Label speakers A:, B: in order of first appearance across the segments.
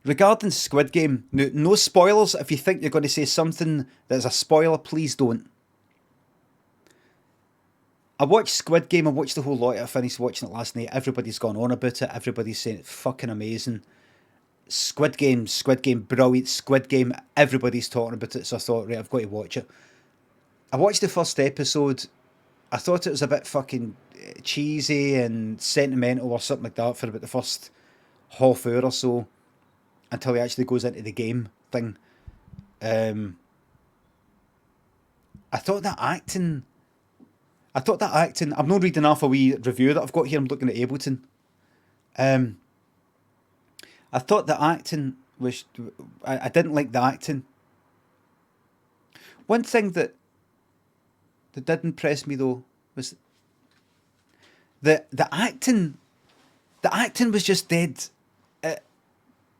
A: Regarding Squid Game, no spoilers. If you think you're going to say something that's a spoiler, please don't. I watched Squid Game. I watched the whole lot. I finished watching it last night. Everybody's gone on about it. Everybody's saying it's fucking amazing. Squid Game, brilliant. Squid Game. Everybody's talking about it. So I thought, right, I've got to watch it. I watched the first episode. I thought it was a bit fucking cheesy and sentimental or something like that for about the first half hour or so until he actually goes into the game thing. Um, I thought that acting. I thought that acting. I'm not reading off a wee review that I've got here. I'm looking at Ableton. Um, I thought the acting was. I didn't like the acting. One thing that did impress me though was the acting. The acting was just dead. Uh,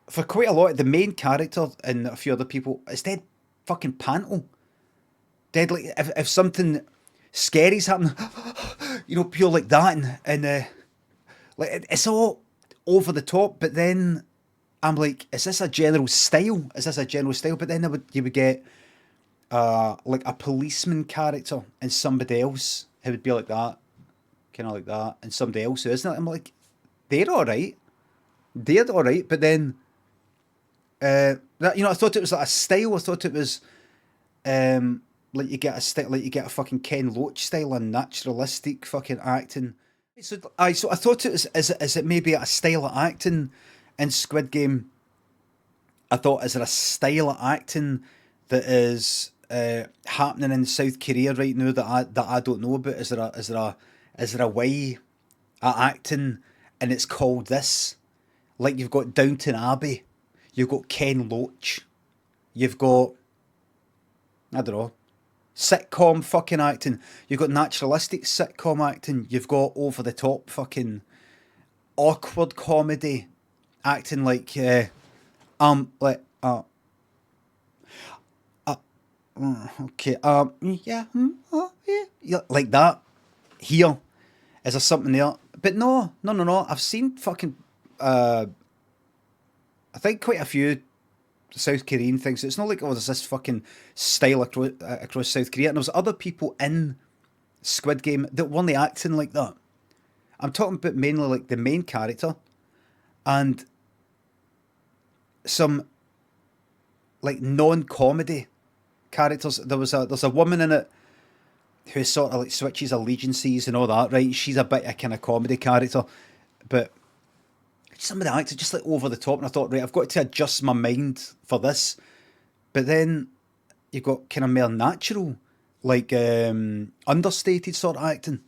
A: for quite a lot, the main character and a few other people, it's dead fucking panto. Dead like if something scary's happening, pure like that, and like it's all over the top. But then I'm like, is this a general style? Is this a general style? But then you would get like a policeman character and somebody else who would be like that, kind of like that, and somebody else who isn't. I'm like, they're all right, they're all right. But then that I thought it was like a style. I thought it was like you get a like you get a fucking Ken Loach style and naturalistic fucking acting. So I thought it was is it maybe a style of acting in Squid Game. I thought, is there a style of acting that is happening in South Korea right now that I don't know about? Is there a way of acting and it's called this? Like you've got Downton Abbey, you've got Ken Loach, you've got, I don't know, sitcom fucking acting. You've got naturalistic sitcom acting. You've got over the top fucking awkward comedy acting like like okay yeah, oh, yeah, yeah, like that. Here is there something there? But no. I've seen fucking I think quite a few South Korean things. It's not like, oh, there's this fucking style across South Korea, and there was other people in Squid Game that weren't acting like that. I'm talking about mainly like the main character and some like non-comedy characters. There's a woman in it who sort of like switches allegiances and all that, right? She's a bit a kind of comedy character, but some of the actors just like over the top, and I thought, right, I've got to adjust my mind for this. But then you've got kind of more natural, like understated sort of acting.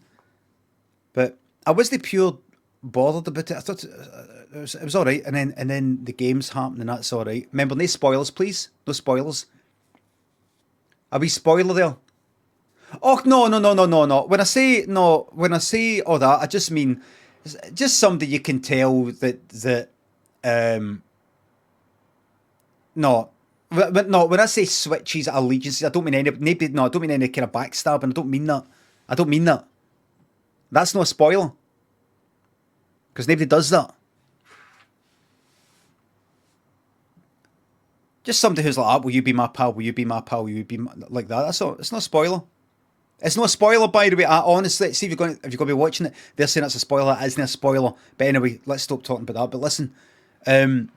A: But I wasn't pure bothered about it. I thought it was all right, and then the games happened, and that's all right. Remember, no spoilers, please. No spoilers. Are we spoiler there? Oh no. When I say all that, I just mean just somebody you can tell that um no. But no, when I say switches allegiances, I don't mean any. Maybe no, I don't mean any kind of backstabbing. I don't mean that. I don't mean that. That's not a spoiler because nobody does that. Just somebody who's like, ah, will you be my pal? Will you be my pal? Will you be like that? That's all. It's not a spoiler. It's not a spoiler, by the way. I honestly, see if you're going to be watching it, they're saying it's a spoiler. It isn't a spoiler. But anyway, let's stop talking about that. But listen, um,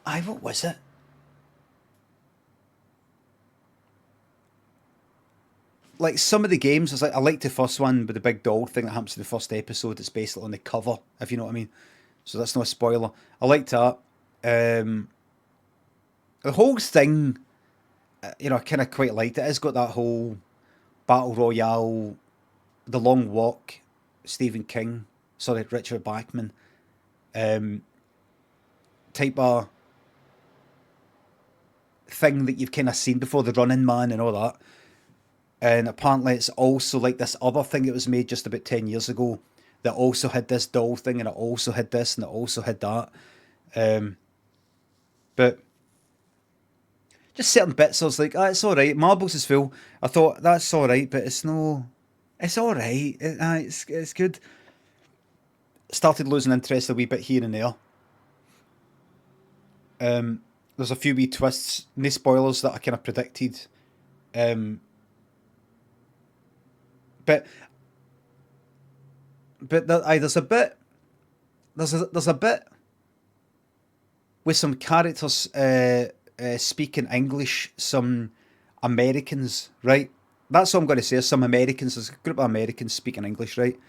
A: what was it? Like some of the games, I liked the first one with the big doll thing that happens in the first episode. It's basically on the cover, if you know what I mean. So that's not a spoiler. I liked that. Um, the whole thing, I kind of quite liked it. It's got that whole battle royale, the long walk, Stephen King, sorry, Richard Bachman, um, type of thing that you've kind of seen before, the Running Man and all that. And apparently, it's also like this other thing that was made just about 10 years ago that also had this doll thing, and it also had this, and it also had that. Um, but just certain bits, I was like, ah, it's all right. Marbles is full. I thought that's all right, but it's no, it's all right. It's good. Started losing interest a wee bit here and there. There's a few wee twists, no spoilers that I kind of predicted. Um, but there's a bit, there's a bit with some characters speaking English, some Americans, right? That's what I'm going to say. Some Americans, there's a group of Americans speaking English, right?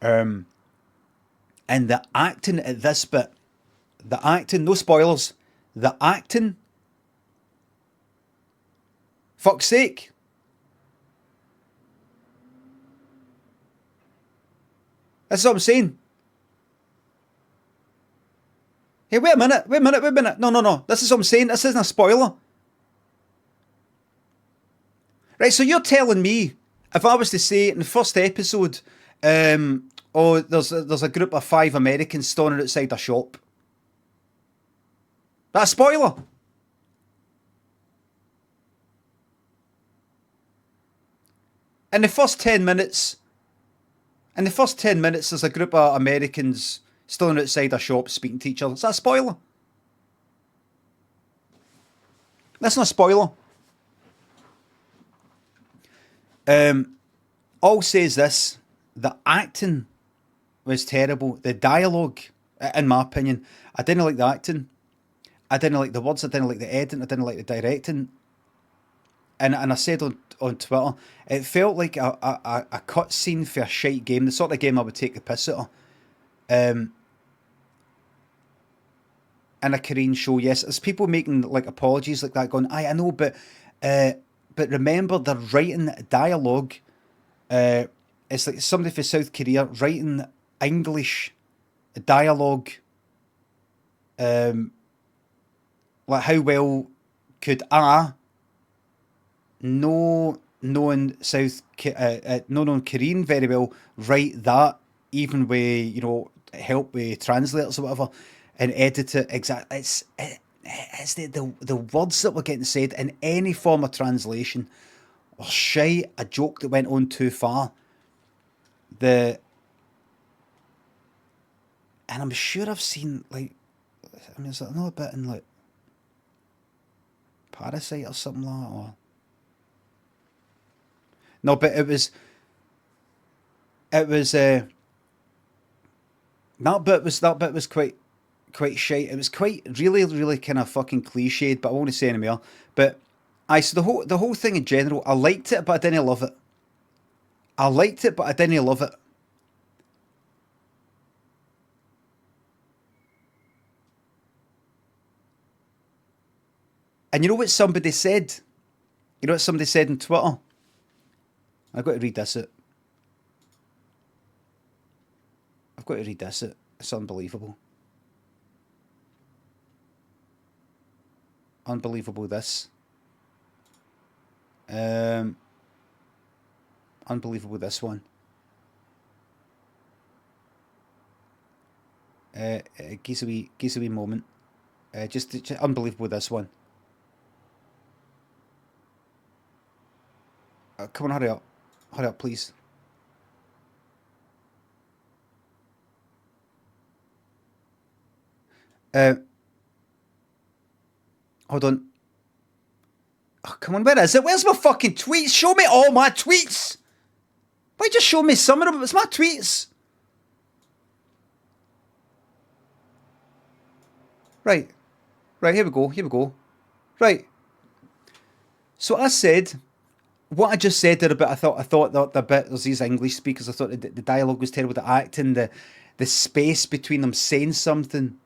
A: Um, and the acting at this bit, the acting, no spoilers, the acting, fuck's sake. That's what I'm saying. Hey, wait a minute, wait a minute, wait a minute. No, no, no. This is what I'm saying. This isn't a spoiler. Right, so you're telling me if I was to say in the first episode, oh, there's a group of 5 Americans standing outside a shop. That's a spoiler. In the first 10 minutes, there's a group of Americans standing outside a shop speaking to each other. Is that a spoiler? That's not a spoiler. All says this: the acting was terrible. The dialogue, in my opinion, I didn't like the acting. I didn't like the words. I didn't like the editing. I didn't like the directing. And I said on Twitter, it felt like a cut scene for a shite game. The sort of game I would take the piss out of. In a Korean show, yes, there's people making like apologies like that, going, I know, but remember they're writing dialogue. It's like somebody from South Korea writing English dialogue. Like how well could no knowing no knowing Korean very well write that, even with help with translators or whatever, and edit it exactly. It's the words that were getting said in any form of translation or shite, a joke that went on too far. The and I'm sure I've seen like, I mean, is there another bit in like Parasite or something like that? Or no, but it was that bit was quite shite. It was quite really kind of fucking cliched, but I won't say any more. But so the whole thing in general, I liked it, but I didn't love it. I liked it, but I didn't love it. And you know what somebody said? You know what somebody said on Twitter? I've got to read this. I've got to read this. It's unbelievable. Unbelievable. This. Um, Unbelievable. This one. Gives a wee moment. Just unbelievable. This one. Come on, hurry up, please. Uh, Hold on. Oh, come on, where is it? Where's my fucking tweets? Show me all my tweets. Why just show me some of them? It's my tweets. Right, right. Here we go. Here we go. Right. So I said what I just said there about. I thought that the bit there's these English speakers. I thought the dialogue was terrible. The acting, the space between them saying something,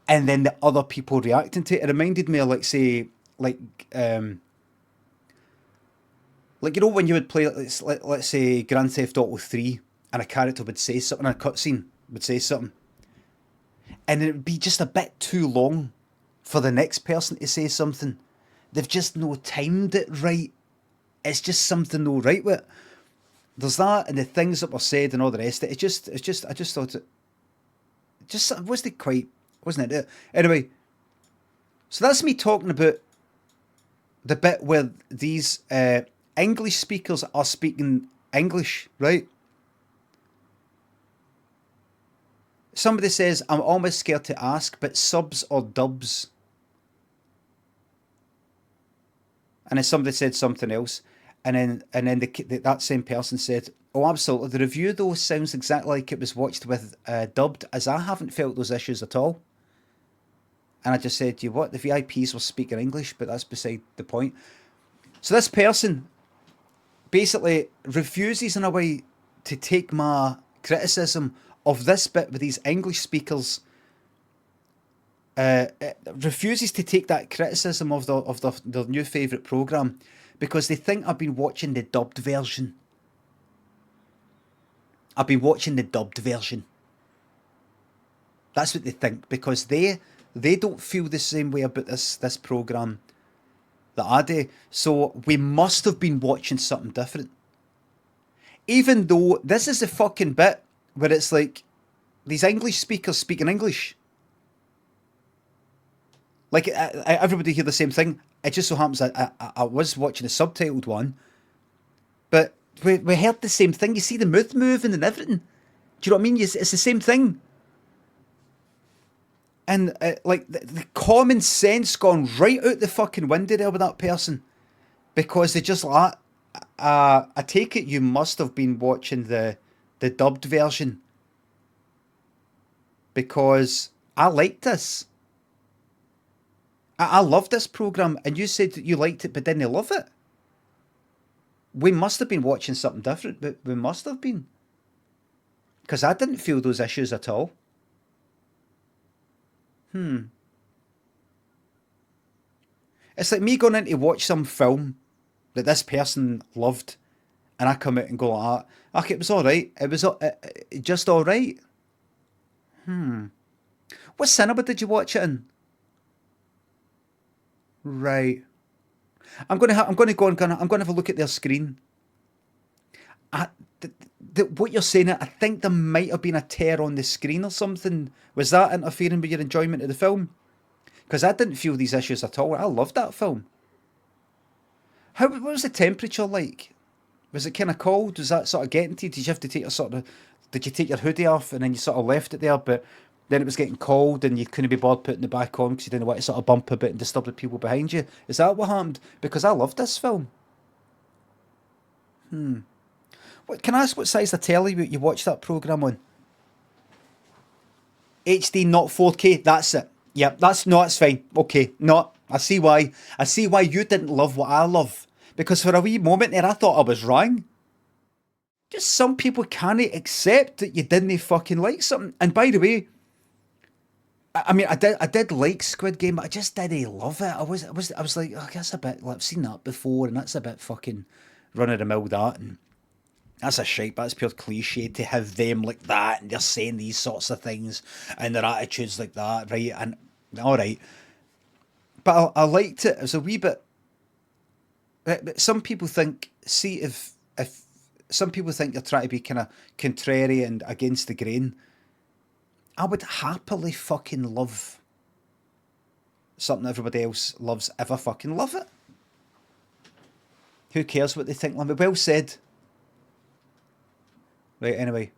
A: and then the other people reacting to it. It reminded me of like say like um like when you would play let's say Grand Theft Auto 3 and a character would say something, a cutscene would say something, and it would be just a bit too long for the next person to say something. They've just no timed it right. It's just something no right with it. There's that, and the things that were said and all the rest of it. It's just I just thought it just wasn't it? Anyway, so that's me talking about the bit where these English speakers are speaking English, right? Somebody says, I'm almost scared to ask, but subs or dubs? And then somebody said something else. And then that same person said, oh, absolutely. The review, though, sounds exactly like it was watched with dubbed, as I haven't felt those issues at all. And I just said, you what? The VIPs were speaking English, but that's beside the point. So this person basically refuses in a way to take my criticism of this bit with these English speakers. Refuses to take that criticism of their new favourite programme because they think I've been watching the dubbed version. I've been watching the dubbed version. That's what they think, because they don't feel the same way about this programme that I do. So we must have been watching something different. Even though this is the fucking bit where it's like these English speakers speaking English. Like, everybody hear the same thing. It just so happens I was watching a subtitled one, but we heard the same thing. You see the mouth moving and everything. Do you know what I mean? It's the same thing. And like the common sense gone right out the fucking window there with that person, because they just like, I take it you must have been watching the dubbed version, because I liked this. I love this program, and you said that you liked it, but didn't love it. We must have been watching something different, but we must have been, because I didn't feel those issues at all. It's like me going in to watch some film that this person loved, and I come out and go like that. Okay, it was all right. It was just all right. What cinema did you watch it in? Right. I'm gonna go and I'm gonna have a look at their screen. I, what you're saying, I think there might have been a tear on the screen or something. Was that interfering with your enjoyment of the film? Because I didn't feel these issues at all. I loved that film. What was the temperature like? Was it kind of cold? Was that sort of getting to you? Did you have to take your did you take your hoodie off and then you sort of left it there, but then it was getting cold and you couldn't be bothered putting it back on because you didn't want to sort of bump a bit and disturb the people behind you? Is that what happened? Because I loved this film. What, can I ask what size of telly you watched that programme on? HD, not 4K. That's it. Yep, that's fine. Okay, no, I see why. I see why you didn't love what I love. Because for a wee moment there, I thought I was wrong. Just some people can't accept that you didn't fucking like something. And by the way, I mean, I did like Squid Game, but I just didn't love it. I was like, oh, that's a bit. Like, I've seen that before, and that's a bit fucking run of the mill. That, and that's a shite. That's pure cliche to have them like that, and they're saying these sorts of things, and their attitudes like that, right? And all right, but I liked it. It was a wee bit. But some people think, see, if some people think you're trying to be kind of contrary and against the grain, I would happily fucking love something everybody else loves if I fucking love it. Who cares what they think? Well said. Right, anyway.